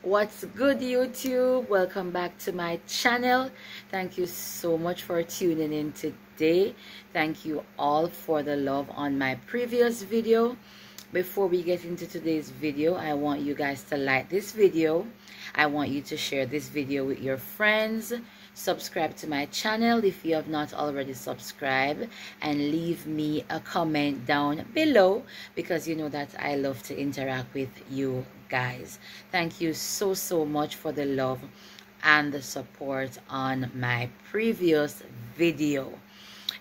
What's good, YouTube? Welcome back to my channel. Thank you so much for tuning in today. Thank you all for the love on my previous video. Before we get into today's video, I want you guys to like this video. I want you to share this video with your friends. Subscribe to my channel if you have not already subscribed, and leave me a comment down below because you know that I love to interact with you guys. Thank you so much for the love and the support on my previous video.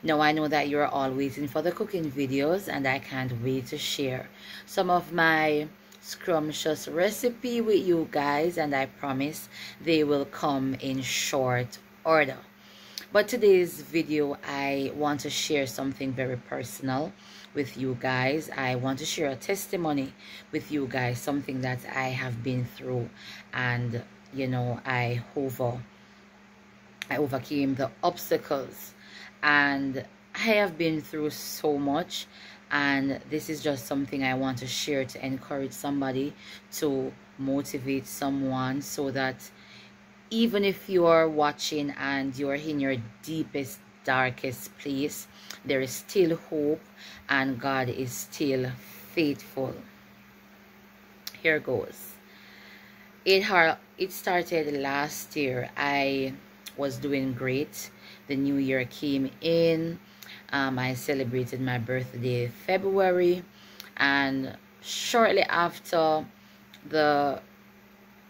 Now I know that you're all waiting for the cooking videos, and I can't wait to share some of my scrumptious recipe with you guys, and I promise they will come in short order. But today's video, I want to share something very personal with you guys. I want to share a testimony with you guys, something that I have been through, and you know, I overcame the obstacles, and I have been through so much, and this is just something I want to share to encourage somebody, to motivate someone, so that even if you are watching and you're in your deepest, darkest place, there is still hope, and God is still faithful. Here goes. It started last year. I was doing great. The new year came in. I celebrated my birthday February, and shortly after, the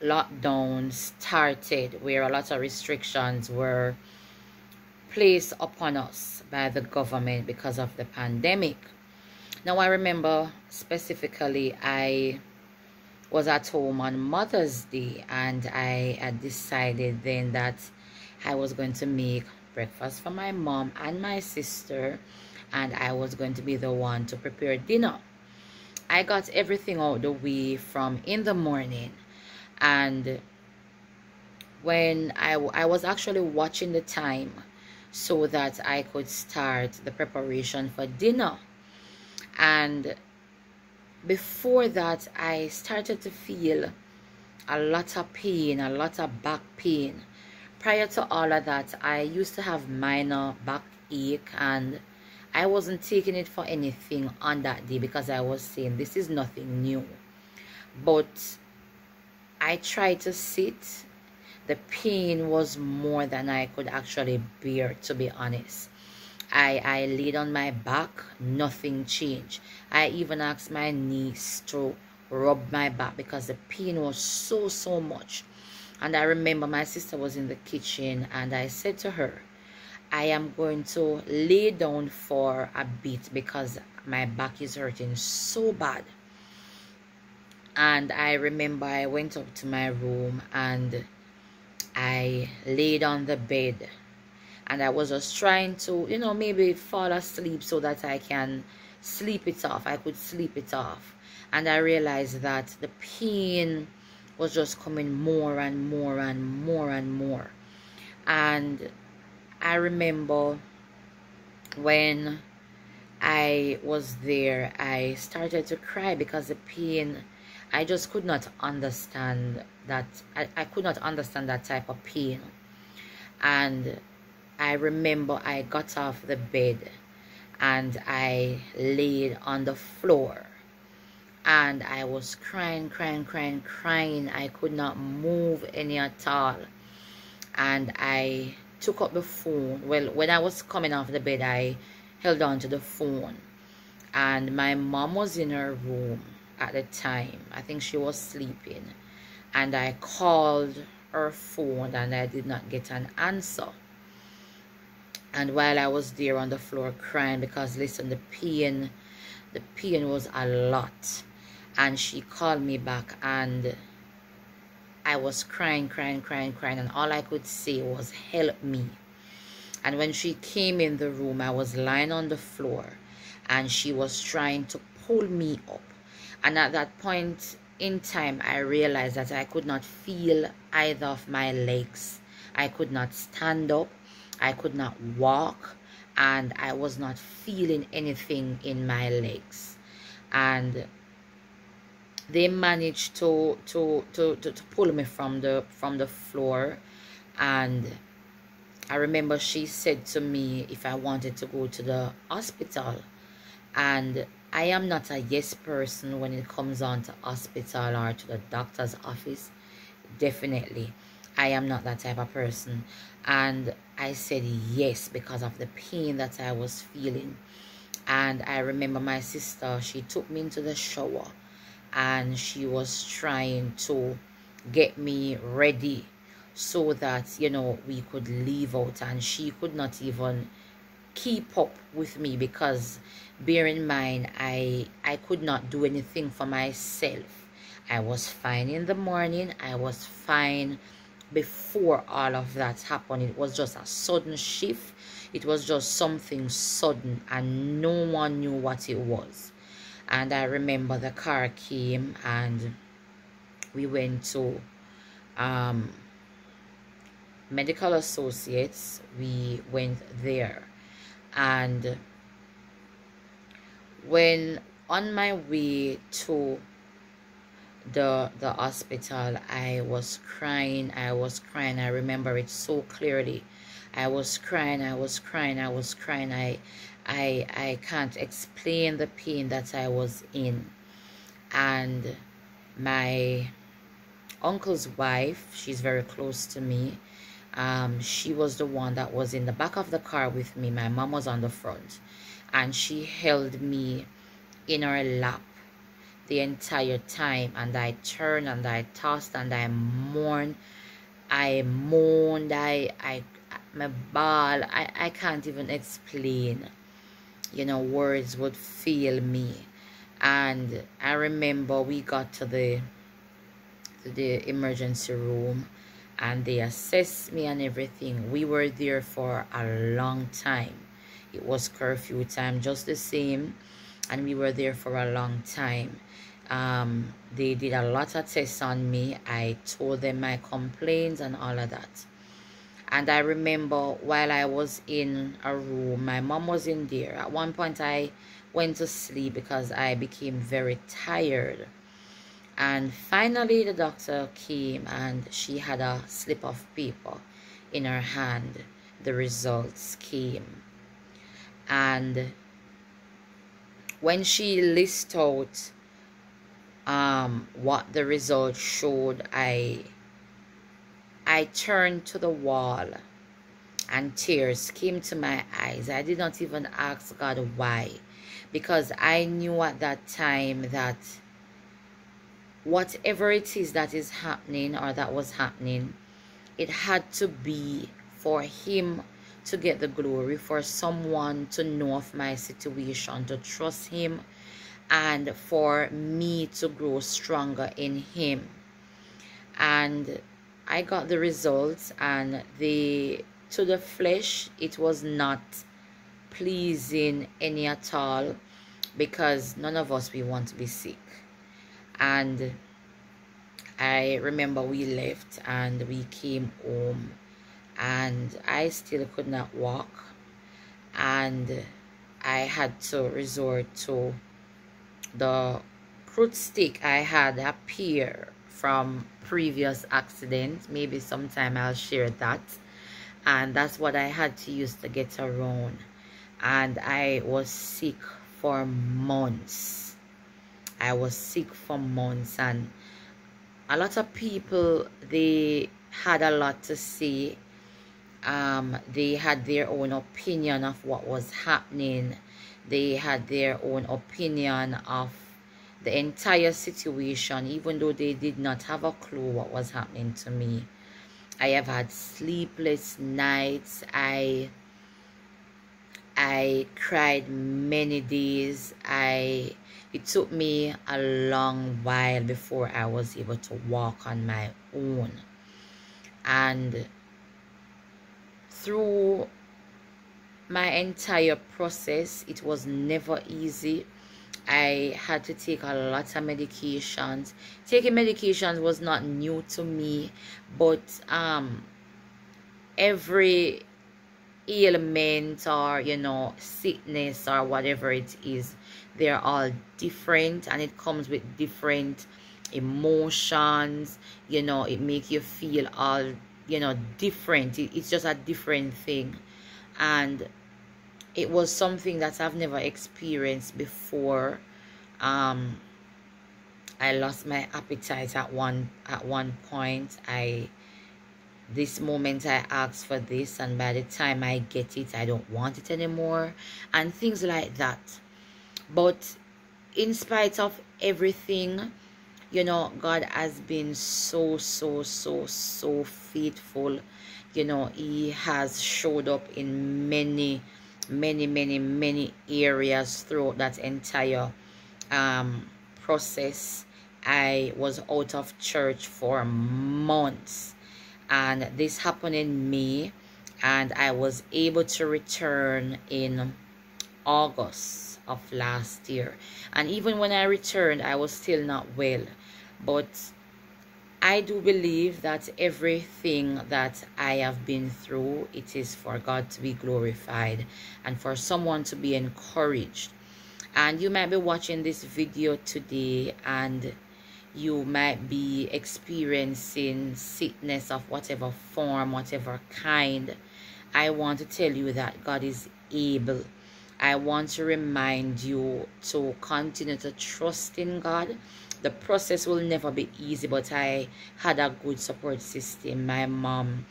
lockdown started, where a lot of restrictions were placed upon us by the government because of the pandemic. Now I remember specifically, I was at home on Mother's Day, and I had decided then that I was going to make breakfast for my mom and my sister, and I was going to be the one to prepare dinner. I got everything out the way from in the morning, and when I was actually watching the time so that I could start the preparation for dinner. And before that, I started to feel a lot of pain, a lot of back pain. Prior to all of that, I used to have minor backache, and I wasn't taking it for anything on that day because I was saying this is nothing new. But I tried to sit. The pain was more than I could actually bear, to be honest. I laid on my back, nothing changed. I even asked my niece to rub my back because the pain was so much. And I remember my sister was in the kitchen, and I said to her, I am going to lay down for a bit because my back is hurting so bad. And I remember I went up to my room and I laid on the bed, and I was just trying to, you know, maybe fall asleep so that I can sleep it off. I could sleep it off. And I realized that the pain was just coming more and more and more and more. And I remember when I was there, I started to cry because the pain, I just could not understand that. I could not understand that type of pain. And I remember I got off the bed and I laid on the floor, and I was crying. I could not move any at all. And I took up the phone. Well, when I was coming off the bed, I held on to the phone, and my mom was in her room at the time. I think she was sleeping, and I called her phone and I did not get an answer. And while I was there on the floor crying, because listen, the pain was a lot, and she called me back, and I was crying, and all I could say was help me. And when she came in the room, I was lying on the floor, and she was trying to pull me up. And at that point in time, I realized that I could not feel either of my legs. I could not stand up, I could not walk, and I was not feeling anything in my legs. And they managed to pull me from the floor. And I remember she said to me if I wanted to go to the hospital. And I am not a yes person when it comes on to hospital or to the doctor's office. Definitely, I am not that type of person. And I said yes because of the pain that I was feeling. And I remember my sister, she took me into the shower and she was trying to get me ready so that, you know, we could leave out. And she could not even keep up with me because, bear in mind, I could not do anything for myself. I was fine in the morning, I was fine before all of that happened. It was just a sudden shift. It was just something sudden and no one knew what it was. And I remember the car came and we went to Medical Associates. We went there. And when on my way to the hospital, I was crying. I remember it so clearly. I was crying. I can't explain the pain that I was in. And my uncle's wife, she's very close to me, she was the one that was in the back of the car with me. My mom was on the front, and she held me in her lap the entire time. And I turned and I tossed and I mourned. I moaned. My bawl. I can't even explain. You know, words would fail me. And I remember we got to the emergency room and they assessed me and everything. We were there for a long time. It was curfew time just the same, and we were there for a long time. They did a lot of tests on me. I told them my complaints and all of that. And I remember while I was in a room, my mom was in there. At one point I went to sleep because I became very tired. And finally the doctor came and she had a slip of paper in her hand. The results came. And when she listed out what the results showed, I turned to the wall and tears came to my eyes. I did not even ask God why, because I knew at that time that whatever it is that is happening or that was happening, it had to be for him to get the glory, for someone to know of my situation, to trust him, and for me to grow stronger in him. And I got the results, and to the flesh it was not pleasing any at all, because none of us, we want to be sick. And I remember we left and we came home, and I still could not walk, and I had to resort to the crude stick I had appear from previous accident. Maybe sometime I'll share that. And that's what I had to use to get around. And I was sick for months. I was sick for months, and a lot of people, they had a lot to say. They had their own opinion of what was happening. They had their own opinion of the entire situation, even though they did not have a clue what was happening to me. I have had sleepless nights. I cried many days. It took me a long while before I was able to walk on my own. And through my entire process, it was never easy. I had to take a lot of medications. Taking medications was not new to me, but every ailment or, you know, sickness or whatever it is, they're all different, and it comes with different emotions, you know, it make you feel all, you know, different. It's just a different thing. And it was something that I've never experienced before. I lost my appetite at one point. This moment I asked for this, and by the time I get it, I don't want it anymore, and things like that. But in spite of everything, you know, God has been so faithful. You know, he has showed up in many areas throughout that entire process. I was out of church for months, and this happened in May, and I was able to return in August of last year. And even when I returned, I was still not well. But I do believe that everything that I have been through, it is for God to be glorified and for someone to be encouraged. And you might be watching this video today, and you might be experiencing sickness of whatever form, whatever kind. I want to tell you that God is able. I want to remind you to continue to trust in God. The process will never be easy, but I had a good support system. My mom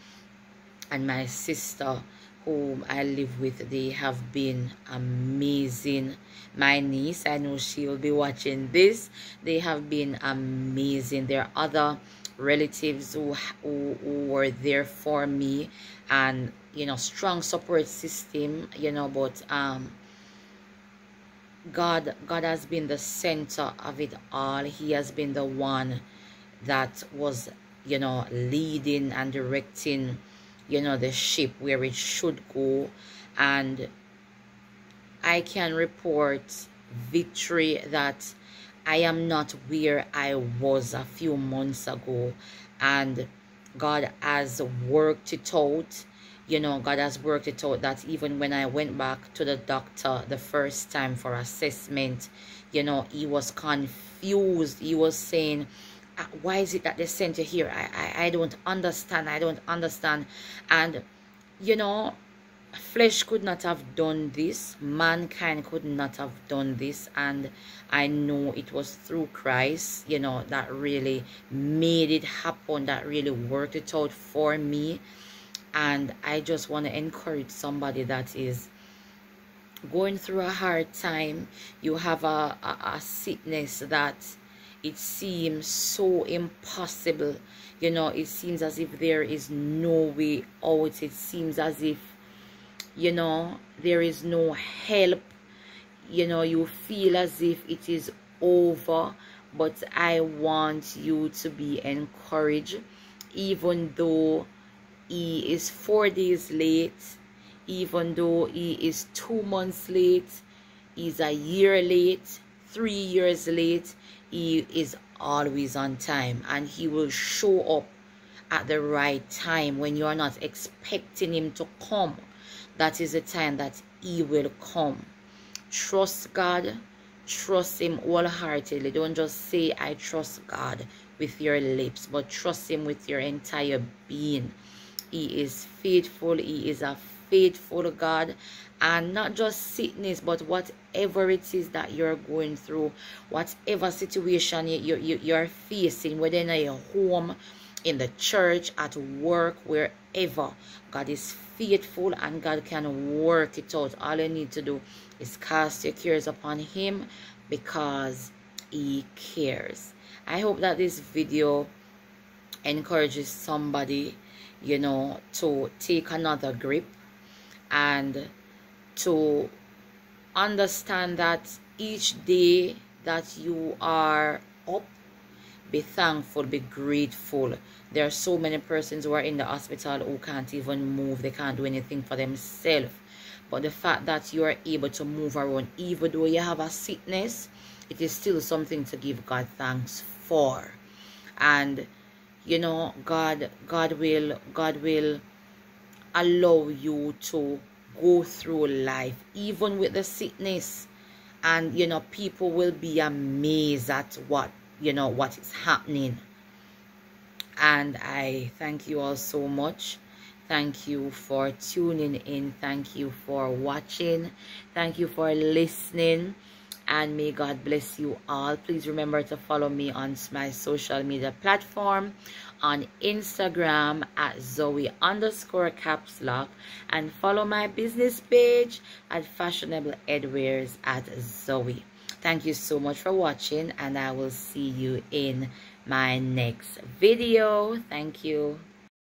and my sister, whom I live with, they have been amazing. My niece, I know she'll be watching this. They have been amazing. There are other relatives who were there for me, and you know, strong support system, you know. But God has been the center of it all. He has been the one that was, you know, leading and directing, you know, the ship where it should go. And I can report victory that I am not where I was a few months ago, and God has worked it out. You know, God has worked it out that even when I went back to the doctor the first time for assessment, you know, he was confused. He was saying, why is it that they sent you here? I don't understand. I don't understand. And, you know, flesh could not have done this. Mankind could not have done this. And I know it was through Christ, you know, that really made it happen, that really worked it out for me. And I just want to encourage somebody that is going through a hard time. You have a sickness that it seems so impossible. You know, it seems as if there is no way out. It seems as if, you know, there is no help. You know, you feel as if it is over. But I want you to be encouraged, even though he is 4 days late, even though he is 2 months late, he's a year late, 3 years late. He is always on time, and he will show up at the right time when you are not expecting him to come. That is the time that he will come. Trust God. Trust him wholeheartedly. Don't just say I trust God with your lips, but trust him with your entire being. He is faithful. He is a faithful God. And not just sickness, but whatever it is that you're going through, whatever situation you're facing, whether in your home, in the church, at work, wherever, God is faithful and God can work it out. All you need to do is cast your cares upon him, because he cares. I hope that this video encourages somebody, you know, to take another grip and to understand that each day that you are up, be thankful, be grateful. There are so many persons who are in the hospital who can't even move. They can't do anything for themselves. But the fact that you are able to move around, even though you have a sickness, it is still something to give God thanks for. And you know, God will allow you to go through life even with the sickness. And you know, people will be amazed at what you know, what is happening. And I thank you all so much. Thank you for tuning in. Thank you for watching. Thank you for listening. And may God bless you all. Please remember to follow me on my social media platform, on Instagram at Zoe_capslock, and follow my business page at Fashionable Edwears at Zoe. Thank you so much for watching, and I will see you in my next video. Thank you.